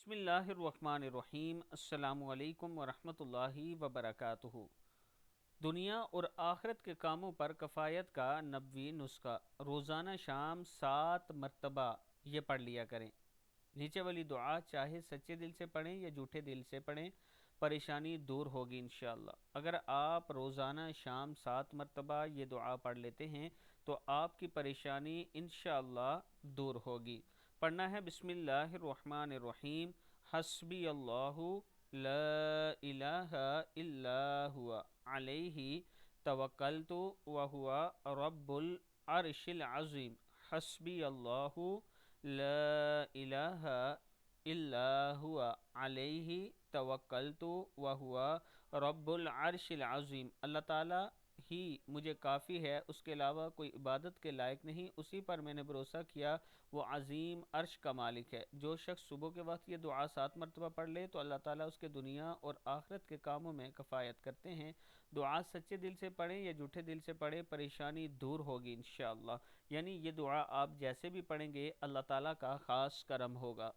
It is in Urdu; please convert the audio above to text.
بسم اللہ الرحمن الرحیم۔ السلام علیکم ورحمۃ اللہ وبرکاتہ۔ دنیا اور آخرت کے کاموں پر کفایت کا نبوی نسخہ، روزانہ شام 7 مرتبہ یہ پڑھ لیا کریں۔ نیچے والی دعا چاہے سچے دل سے پڑھیں یا جھوٹے دل سے پڑھیں، پریشانی دور ہوگی انشاءاللہ۔ اگر آپ روزانہ شام 7 مرتبہ یہ دعا پڑھ لیتے ہیں تو آپ کی پریشانی انشاءاللہ دور ہوگی۔ پڑھنا ہے بسم اللہ الرحمن الرحیم، حسبی اللہ لا الہ الا ہوا علیہ توکلت وہو رب العرش العظیم۔ حسبی اللہ لا الہ الا ہوا علیہ توکلت وہو رب العرش العظیم۔ اللہ تعالیٰ ہی مجھے کافی ہے، اس کے علاوہ کوئی عبادت کے لائق نہیں، اسی پر میں نے بھروسہ کیا، وہ عظیم عرش کا مالک ہے۔ جو شخص صبح کے وقت یہ دعا 7 مرتبہ پڑھ لے تو اللہ تعالیٰ اس کے دنیا اور آخرت کے کاموں میں کفایت کرتے ہیں۔ دعا سچے دل سے پڑھیں یا جھوٹے دل سے پڑھیں، پریشانی دور ہوگی انشاءاللہ۔ یعنی یہ دعا آپ جیسے بھی پڑھیں گے اللہ تعالیٰ کا خاص کرم ہوگا۔